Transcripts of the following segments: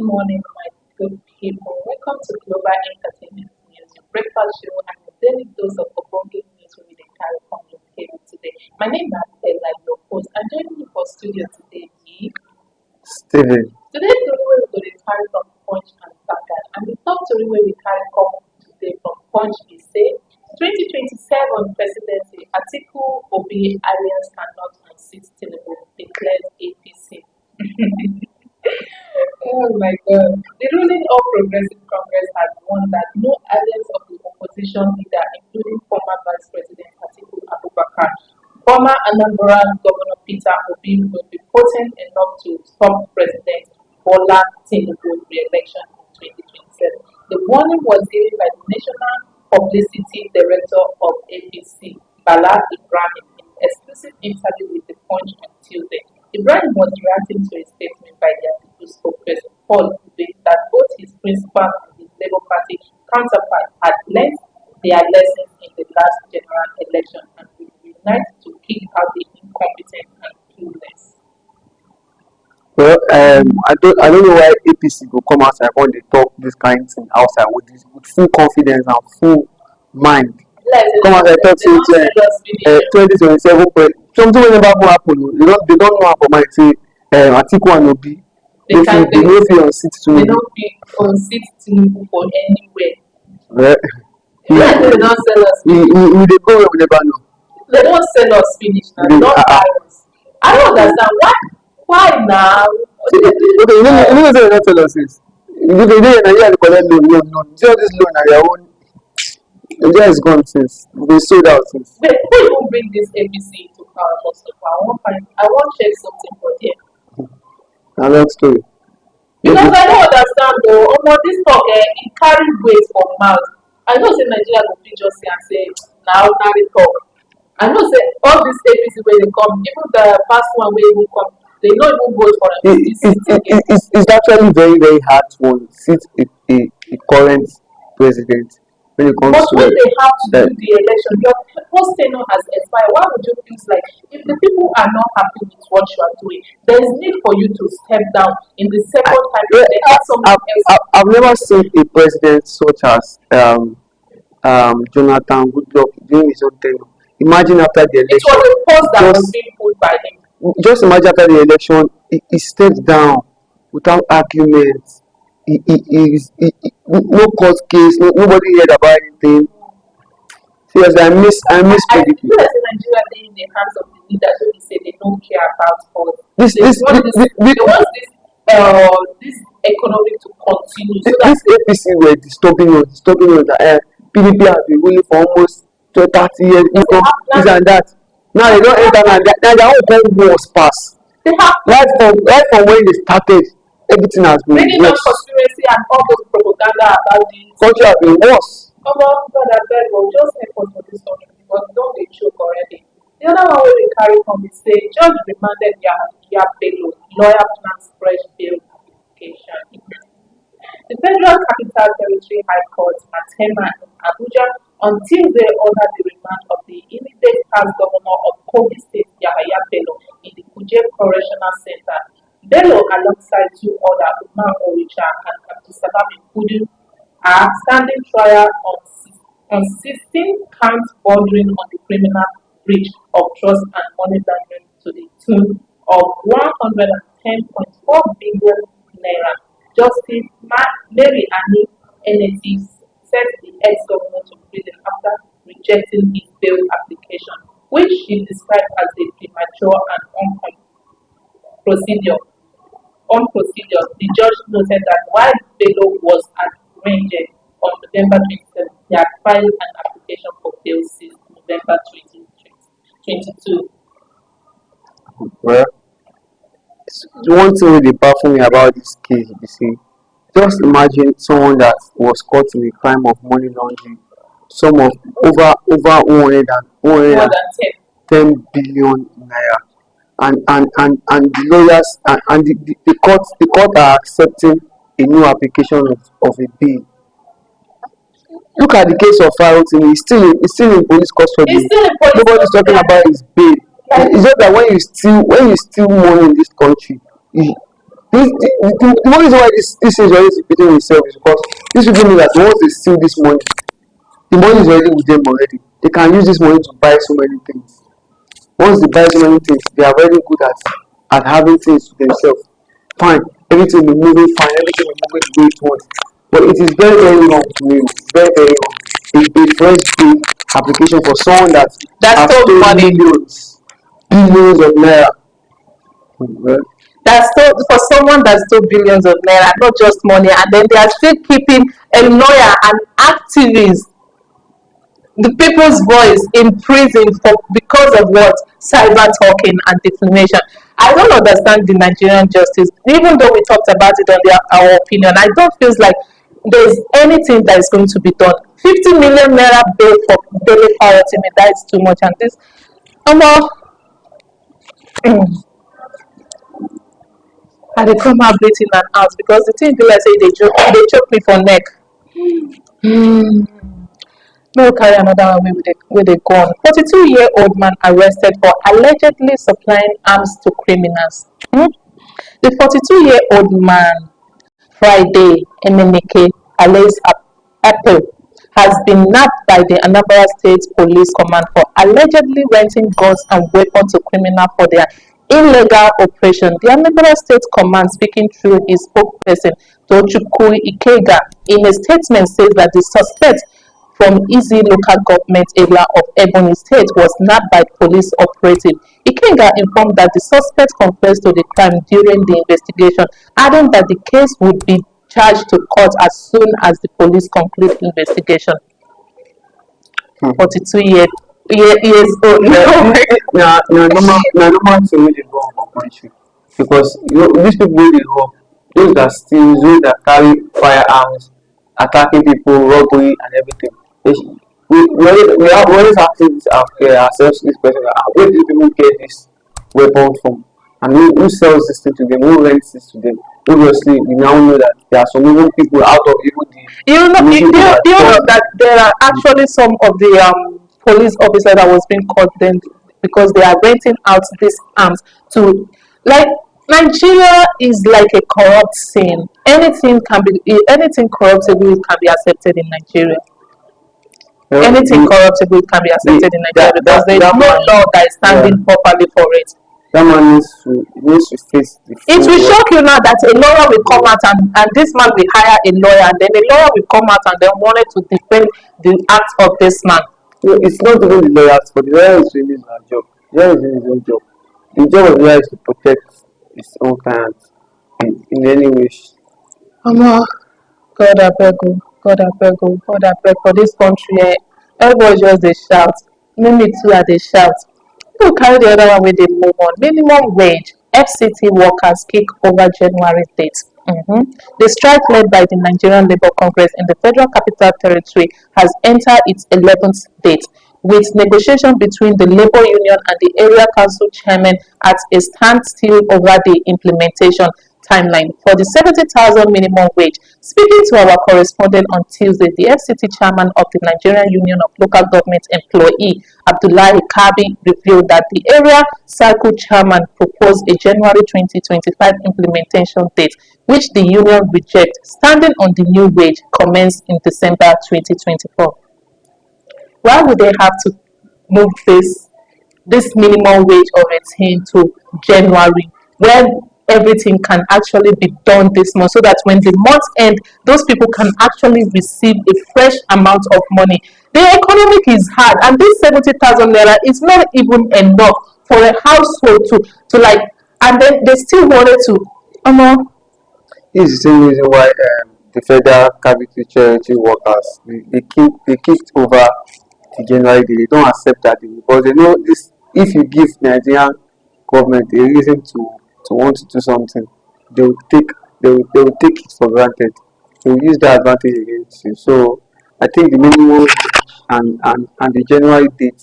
morning, my good people. Welcome to Global Entertainment News, your breakfast show and your daily dose of Obonge news we will carry from your table today. My name is Ella, your host, and joining me for studio today is Steven. today's story where we go to carry from Punch and Vanguard. And the top story where we carry come today from Punch is say 2027 presidency Atiku Obi alliance cannot unseat Tinubu, declares APC. Oh my God. The ruling of Progressive Congress has warned that no alliance of the opposition leader, including former Vice President Atiku Abubakar, former Anambra Governor Peter Obi, will be potent enough to stop President Bola Tinubu's re-election in 2027. The warning was given by the National Publicity Director of APC, Bala Ibrahim, in an exclusive interview with The Punch on Tuesday. Ibrahim was reacting to a statement by their people's spokesperson Paul Dube that both his principal and his Labour Party counterpart had learned their lessons in the last general election and will unite to kick out the incompetent and clueless. Well, I don't know why APC will come outside when they talk this kind of thing outside with full confidence and full mind. Come outside talk say 2027 something will never go happen. They don't know how for mind say Atiku and Obi They they no fit unseat they Tinubu. don't be unseat Tinubu for anywhere. Well, Yeah, they don't sell us. we dey go where we never know. They don't sell us finish now. They don't buy us. I don't understand why now. Okay, you know say they don't tell us this. If they dey Nigeria dey collect loan. See all this loan na their own. Nigeria is gone since. They sold out since. Wait, who even bring this ABC to power first of all? I want check something for them. Na long story. Because I don't understand though. This talk it carry weight for mouth. I know say Nigeria go fit just say and say now they talk. I know say all this APC where they come, even the past one where they come, they not even vote for them. It's actually very, very hard to unseat a current president when it comes But to when they have to that. do the election, your post tenure has expired. Why would you feel like if the people are not happy with what you are doing, there is need for you to step down in the second time Yeah, they have something else. I've never seen a president such as Jonathan Goodluck doing his own tenure. Imagine after the It was election, a post that was just being put by him. just imagine after the election, he stepped down without arguments. No court case, nobody heard about anything. Seriously, I miss I PDP. feel like Nigeria they in the hands of the leaders who they say they don't care about us. This They this want this, this, this, they want this economy to continue so that this APC were disturbing us that PDP has been ruling for almost 30 years, they have this plans. and that. Now they don't enter now their own time wars pass. They have Right from when they started, everything has been bringing down worse. conspiracy and all those propaganda about this. Country has been worse. Come on, God, I beg you, just help us for this country because don't they choke already. The other one where they carry from is say, judge remanded their payload, lawyer plans fresh bail application. The Federal Capital Territory High Court at Hema in Abuja on Tuesday ordered the remand of the immediate past governor of Kogi State, Yahaya Bello, in the Kuje Correctional Center. Bello, alongside two other Umar Oricha and Abdusalam Kudu, are standing trial on 16 counts bordering on the criminal breach of trust and money laundering to the tune of 110.4 billion naira. Justice Mary Annie Eneti sent the ex-governor to prison after rejecting his bail application, which she described as a premature and unprocedure. The judge noted that while Bello was arraigned on November 27, he had filed an application for bail since November 2022. Well, the one thing wey dey baffle me about this case be say just imagine someone that was caught in a crime of money laundering sum of over 110 More than 10. billion naira, and the lawyers and the court are accepting a new application of a bail. Look at the case of Farotimi. He's still in police custody. It's still in police Nobody's talking custody. about his bail. It's just that when you steal money in this country, The one reason why this is always repeating itself is because these people know that once they steal this money, the money is already with them already. They can use this money to buy so many things. Once they buy so many things, they are very good at having things to themselves. Fine, everything will be moving fine, everything will be moving the way it wants. But it is very, very wrong to me. Very, very wrong. A fresh big application for someone that has stole money. Billions of naira. Well, That's so for someone that stole billions of naira, not just money, and then they are still keeping a lawyer and activist, the people's voice, in prison for because of what? Cyber talking and defamation. I don't understand the Nigerian justice. Even though we talked about it on our opinion, I don't feel like there's anything that is going to be done. 50 million naira bail for daily piracy, that is too much. And this, I dey come out breathing and out because the thing be like say they choke me for neck. May we carry another one wey dey go on. 42-year-old man arrested for allegedly supplying arms to criminals. The 42-year-old man, Friday Emenike alias Apple, has been nabbed by the Anambra State Police Command for allegedly renting guns and weapons to criminals for their illegal operation. The Anambra State Command, speaking through his spokesperson Tochukwu Ikega, in a statement says that the suspect from Easy local government area of Ebonyi State was nabbed by police operative. Ikenga informed that the suspect confessed to the crime during the investigation, adding that the case would be charged to court as soon as the police conclude investigation. 42 years old. normal thing wey dey go on for country because these people wey dey rob, those that steal, those that carry firearms, attacking people, robbery and everything. We always have to ourselves this question: where do these people get this weapon from? And who sells this thing to them? Who rents this to them? Obviously, we now know that there are some even people out of even the. You know that there are actually some of the police officers that was being caught then because they are renting out these arms to, like, Nigeria is like a corrupt scene. Anything corruptible can be accepted in Nigeria. Anything corruptible can be accepted in Nigeria because there is no law that is standing properly for it. That man needs to face the. It will shock you now that a lawyer will come out and this man will hire a lawyer, and then a lawyer will come out and then wanted to defend the act of this man. No, it's not even the lawyers, but the lawyer is doing his job. The lawyer is doing his own job. The job of the lawyer is to protect his own clients in any way. God I beg you, God I beg you, God I beg for this country. Everybody just they shout. Me too, they shout. People carry the other one when they move on. Minimum wage. FCT workers kick over January date. The strike led by the Nigerian Labour Congress in the Federal Capital Territory has entered its 11th date, with negotiation between the Labour Union and the Area Council Chairman at a standstill over the implementation timeline for the 70,000 minimum wage. Speaking to our correspondent on Tuesday, the FCT chairman of the Nigerian Union of Local Government Employee, Abdullahi Kabi, revealed that the area cycle chairman proposed a January 2025 implementation date, which the union rejected, standing on the new wage commenced in December 2024. Why would they have to move this minimum wage of 18 to January when everything can actually be done this month, so that when the month end, those people can actually receive a fresh amount of money? The economic is hard, and this 70,000 naira is not even enough for a household to like, and then they still wanted to. This is the same reason why the Federal Capital Territory workers they kicked over the January day. They don't accept that day because they know this. If you give Nigerian government a reason to want to do something, they will take it for granted. They will use that advantage against you. So I think the minimum and the January date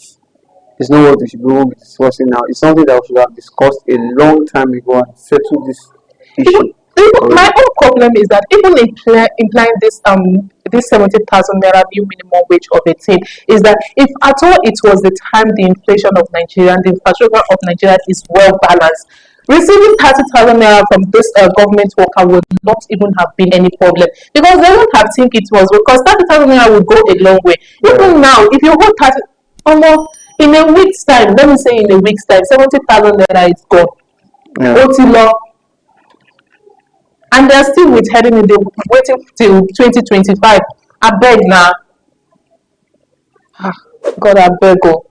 is not what we should be discussing now. It's something that we should have discussed a long time ago and settled this issue. My own problem is that even implying this 70,000 naira new minimum wage of 18 is that if at all it was the time the inflation of Nigeria and the infrastructure of Nigeria is well balanced, Receiving 30,000 naira from this government worker would not even have been any problem because they would have think it was because 30,000 naira would go a long way. Even now, if you hold 30, in a week's time, let me say in a week's time, 70,000 naira is gone. Yeah. Otilo, and they're still withholding it, they're waiting till 2025. I beg now. God, I beg. Oh.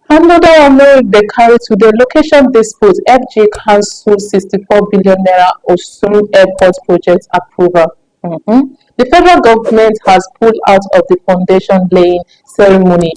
Another one more they carry to the location dispute. FG cancelled 64 billion naira Osun Airport project approval. The federal government has pulled out of the foundation laying ceremony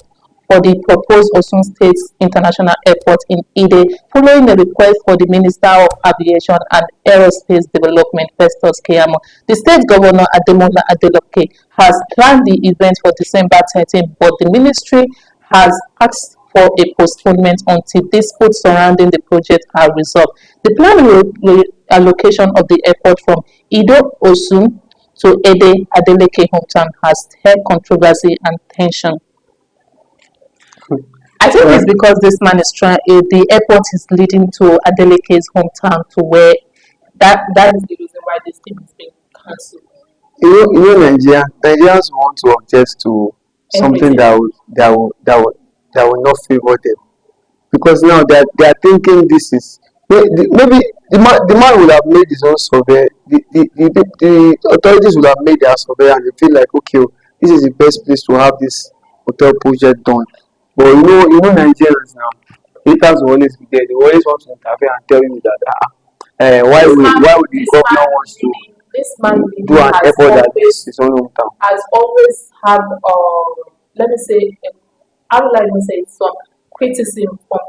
for the proposed Osun State International Airport in Ide, following a request for the Minister of Aviation and Aerospace Development, Festus Keyamo. The state governor, Ademola Adeloke, has planned the event for December 13, but the ministry has asked for a postponement until disputes surrounding the project are resolved. The planned reallocation of the airport from Ido Osun to Ede Adeleke hometown has stirred controversy and tension. I think it's because this man is trying. The airport is leading to Adeleke's hometown, to where that is the reason why this thing is being cancelled. Nigerians want to object to something that will not favor them, because now they are thinking this is maybe the man would have made his own survey, the authorities would have made their survey and they feel like, okay, this is the best place to have this hotel project done. But Nigerians now, haters will always be there. They always want to interfere and tell you that why would the governor wants to this man do an airport that is his own hometown? Has always had let me say, I would like to say some criticism from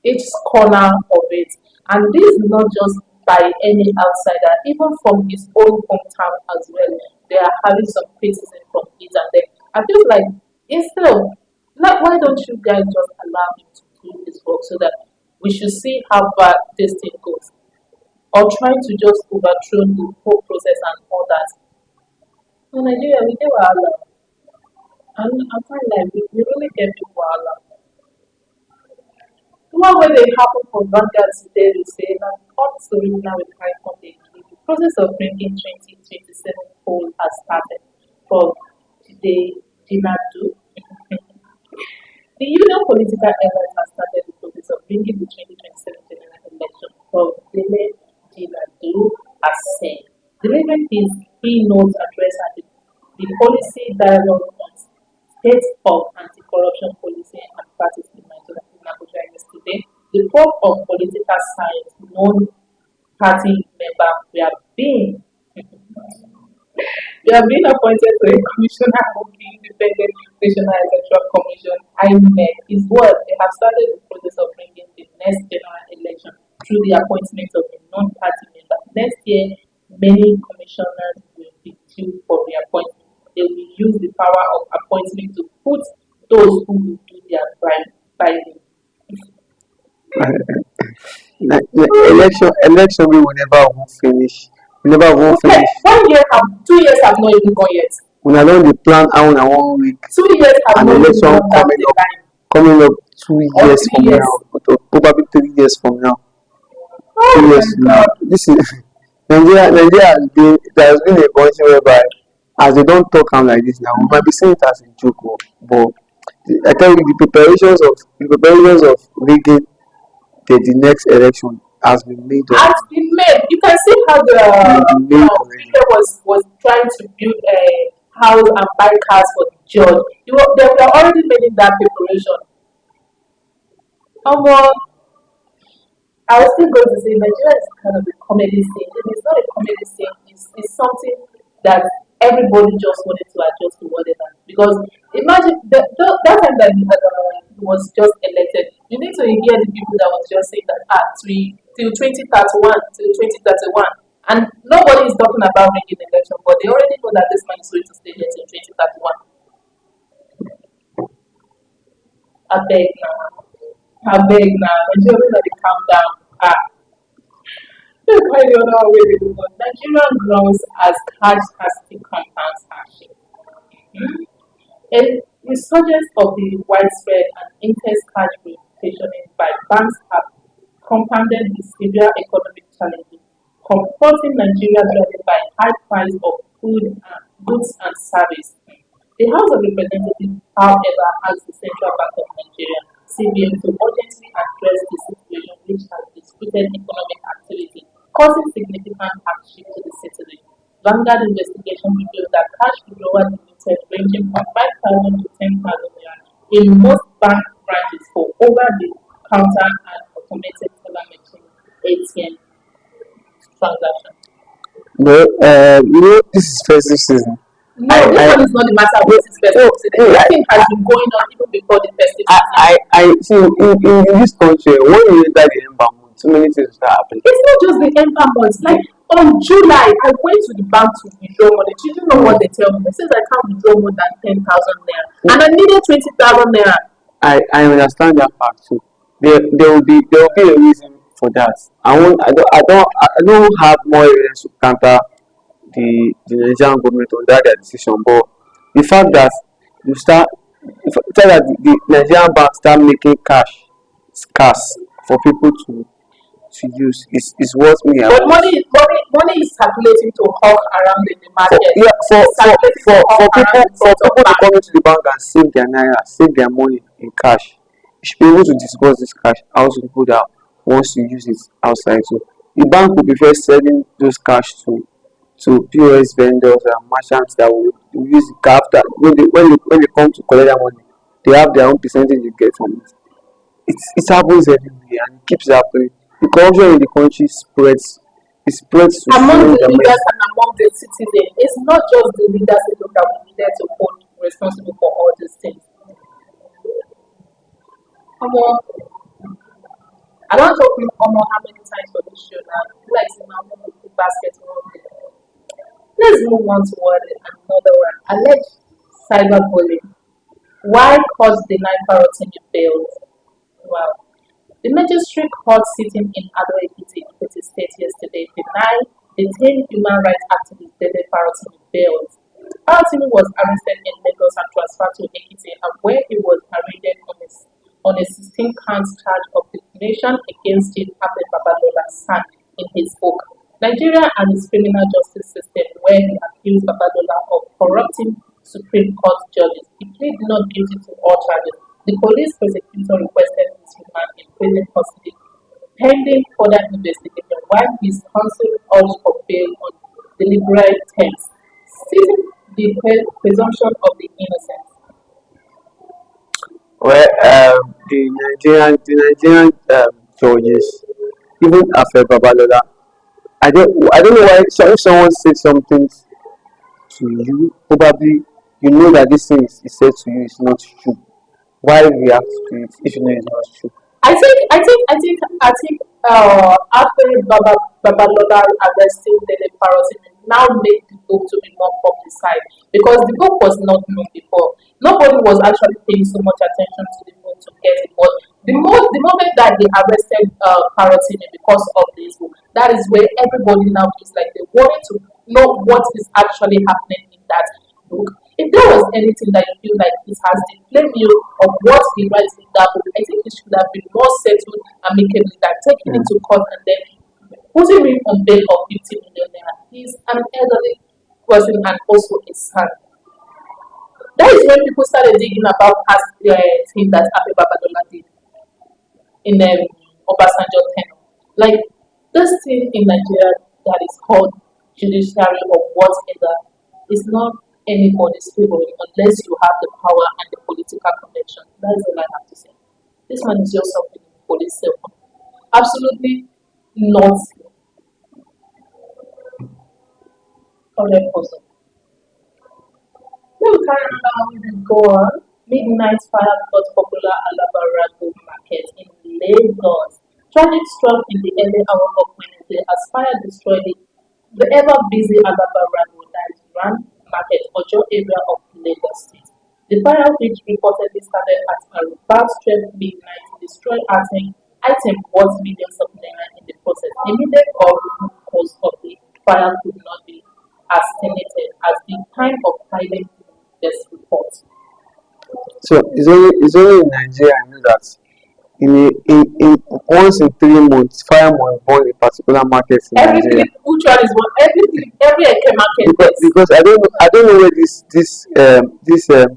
each corner of it, and this is not just by any outsider, even from his own hometown as well. They are having some criticism from it, and then I feel like instead of, like, why don't you guys just allow him to do his work so that we should see how far this thing goes, or trying to just overthrow the whole process and all that. In Nigeria, we get wahala, and I find like we really get people wahala. The one where they happen for Vanguard today, they say that hot story now with high content. The process of bringing 2027 poll has started from today, Dinadu. The Union Political Airlines has started the process of bringing the 2027 general election from Dele Dinadu as said. Delivering his keynote address at the Policy Dialogue on State of Anti-Corruption Policy and Practice in Nigeria in Abuja yesterday, the Prof of Political Science, non-party member, we have been appointed to a commissioner of the Independent National Electoral Commission, INEC. His word, they have started the process of bringing the next general election through the appointment of a non-party member. Next year, many commissioners will be due for reappointment. They will use the power of appointment to put those who will do their binding. Election we will never finish. We never won't finish. 1 year, 2 years have not even gone yet. When I know the plan how in 1 week. 2 years have an not election even gone. Coming up 2 years from now, probably 3 years from now. Oh 2 years now. This is Nigeria has been a country whereby, as they don't talk like this now, we might be seeing it as a joke, but I tell you, the preparations of rigging the next election has been made. Has been made. You can see how the speaker was trying to build a house and buy cars for the judge. They were already making that preparation. I was still going to say Nigeria is kind of a comedy scene. It's not a comedy scene. It's something that everybody just wanted to adjust to whatever. Because imagine that time that he was just elected, you need to hear the people that was just saying that till 2031, and nobody is talking about making the election, but they already know that this man is going to stay there till 2031. I beg now. Nigeria let it calm down. Look how the other way they do it. Nigerian grows as catch-casting compounds hashing. A resurgence of the widespread and intense cash rotationing by banks have compounded with severe economic challenges, confronting Nigeria driven by high price of food and goods and service. The House of Representatives, however, as the Central Bank of Nigeria, CBN, to urgently address the situation which has disputed economic activity, causing significant hardship to the citizens. Vanguard investigation revealed that cash withdrawals limited ranging from 5,000 to 10,000 naira in most bank branches for over the counter and automated teller machine ATM transactions. No, this is festive season. No, this one is not the matter of this festive season. This thing has been going on even before the festive season. I see in this country, when you enter the ember month, so many things start happening. It's not just the ember months. Like on July, I went to the bank to withdraw money. Do you know what they tell me? They said I can't withdraw more than 10,000 naira, and I needed 20,000 naira. I understand that fact too. There will be a reason for that. I don't have more evidence to counter the Nigerian government on that their decision, but the fact that you start the fact that the Nigerian bank start making cash scarce for people to use is what me But money is circulating to hawk around in the market. For people to come into the bank and save their naira, save their money in cash, you should be able to disburse this cash out to people that wants to use it outside. So the bank will prefer selling those cash to POS vendors and merchants that will use it after when they come to collect their money, they have their own percentage you get from it. It happens everywhere and it keeps happening. The corruption in the country spreads. It spreads to Among so the many leaders and among the citizens, it's not just the leaders alone that we needed to hold responsible for all these things. I don't talk to how many times for this show now. Like now, the basketball. Let's move on to another one. Alleged cyberbullying. Why cause denied parroting failed? Wow. The magistrate court sitting in Ado-Ekiti, Ekiti State yesterday detained human rights activist David Parrotini bailed. Parrotini was arrested in Lagos and transferred to Ekiti, and where he was arraigned on a 16-count charge of defamation against Chief Captain Babalola San in his book, Nigeria and its Criminal Justice System, where he accused Babalola of corrupting Supreme Court judges. He pleaded not guilty to all charges. The police prosecutor requested his remand in prison custody pending further investigation, while his counsel urged for bail on deliberate terms, stating the presumption of the innocent. well, the Nigerian judges, even after Babalola, I don't know why. So if someone says something to you, probably you know that this thing is said to you is not true. Why react to it if you know it's not true? I think after Babalola arresting the Parrotini now made the book to be more publicized because the book was not known before. Nobody was actually paying so much attention to the book to get it. But the moment that they arrested Parrotini because of this book, that is where everybody now is like they wanted to know what is actually happening in that book. If there was anything that you feel like it has deflamed you of what he writes in that book, I think it should have been more settled amicably than taking it to court and then putting him on bail of 50 million naira. He's an elderly person and also a son. That is when people started digging about past things that Abe Babalola did in Obasanjo tenure. Like this thing in Nigeria that is called judiciary or whatever is not anybody's favorite unless you have the power and the political connection. That is all I have to say. This man is just something in the police cell. Absolutely not correct person. Let me carry on with the go on. Midnight fire got popular Alabarago market in Lagos. Tragic struck in the early hours of Wednesday as fire destroyed the ever busy Alabarago Nigerian market, Ojo area of Lagos State. The fire, which reportedly started at about 12 midnight, destroyed item worth millions of naira in the process. Immediate or root cause of the fire could not be estimated as the time of hiding this report. So it's only in Nigeria I know that in once in 3 months, fire must burn a particular market in Nigeria. Which one is one? Every Eke market. Because I don't know where this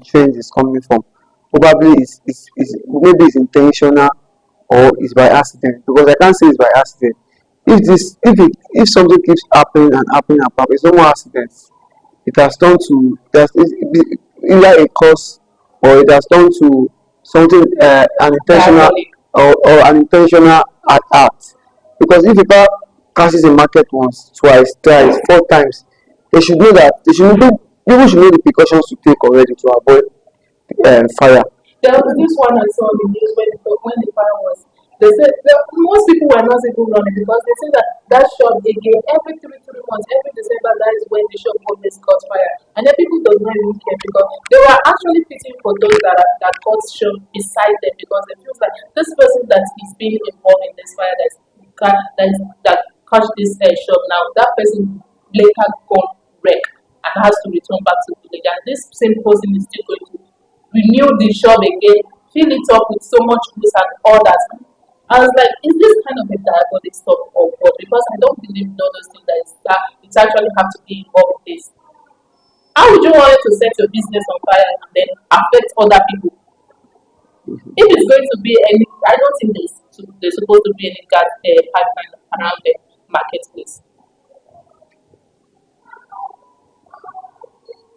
change is coming from. Probably is maybe it's intentional or it's by accident. Because I can't say it's by accident. If something keeps happening and happening and happening, it's no more accidents. It has turned to either a cause or it has turned to something unintentional or an intentional act. Because if a car crashes a market once, twice, thrice, 4 times, they should know that people should know the precautions to take already to avoid fire. There was this one I saw on the news when the fire was. They said most people were not even running because they said that shop again every 3 months, every December, that is when the shop always caught fire, and then people don't even care because they were actually fitting for those that got shot beside them because they feel like this person that is being involved in this fire that catch this shop now, that person later gone wreck and has to return back to the village, and this same person is still going to renew the shop again, fill it up with so much goods and all that. I was like, is this kind of a diabolic stuff or what? Because I don't believe in all those things that it's actually have to be involved in this. How would you want to set your business on fire and then affect other people? If it's going to be any, I don't think there's supposed to be any gas pipeline around the marketplace.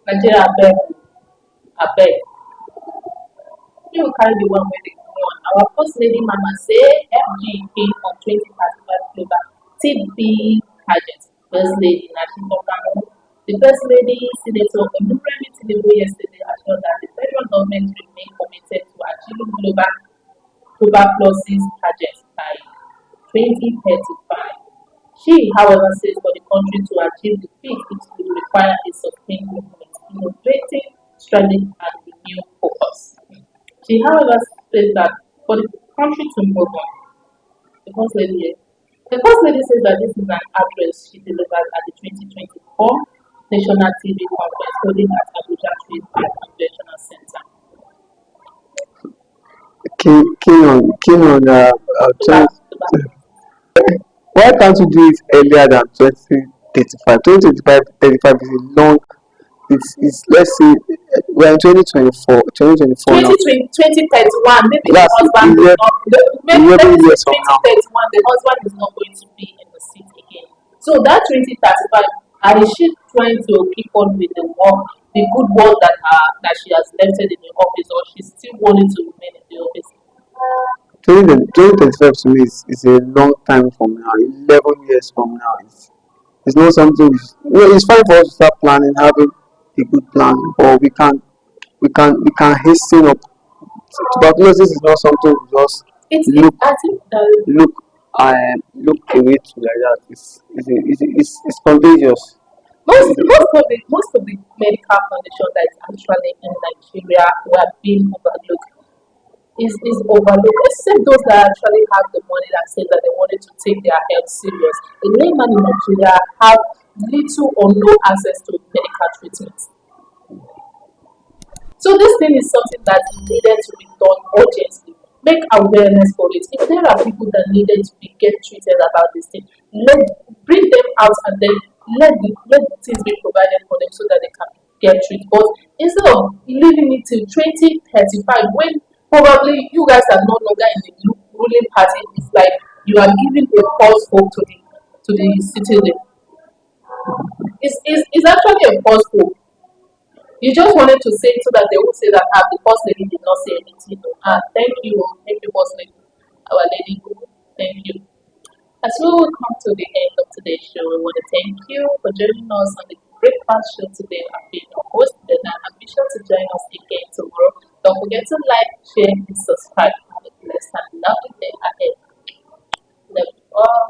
Nigeria, I beg. You will carry the one where they go on. Our first lady mama say FG came on 2035 Global TB pageant. First lady National Kano. The first lady Senator Oluremi Tinubu yesterday assured that the federal government remain committed to achieving global tuberculosis pageant by 2035. She, however, says for the country to achieve the feat, it will require a sustained movement, innovative strategy, and renewed focus. She, however, says that for the country to move on, the first lady says that this is an address she delivered at the 2024 National TV Conference holding at Abuja Trade and Conventional Center. Keen on why can't you do it earlier than 2035? 2035 is a long. It's let's say we're in 2024 now. 2031, maybe That's the husband is not. Maybe 11 years from now. 2031, the husband is not going to be in the seat again. So that 2035, is she trying to keep on with the work, the good work that she has left in the office, or she's still wanting to remain in the office? 2025 to me is a long time from now. 11 years from now, it's not something. It's fine for us to start planning, having a good plan, but we can hasten up. Tuberculosis is not something we just I think that look away to like that. It's contagious. most of the medical conditions that is actually in Nigeria were being overlooked. Is overlooked, except those that actually have the money that say that they wanted to take their health serious. A layman in Nigeria have little or no access to medical treatment. So this thing is something that needed to be done urgently. Make awareness for it. If there are people that needed to get treated about this thing, bring them out and then let the things be provided for them so that they can get treated. But instead of leaving it till 2035, when probably you guys are no longer in the ruling party, it's like you are giving a false hope to the citizen. It's actually a false hope. You just wanted to say it so that they will say that the first lady did not say anything. Thank you, first lady, our lady. Thank you. As we will come to the end of today's show, we want to thank you for joining us on the breakfast show today. I've been your host, and be sure to join us again tomorrow. Don't forget to like, share, and subscribe. Have a blessed and lovely day ahead. Love you all.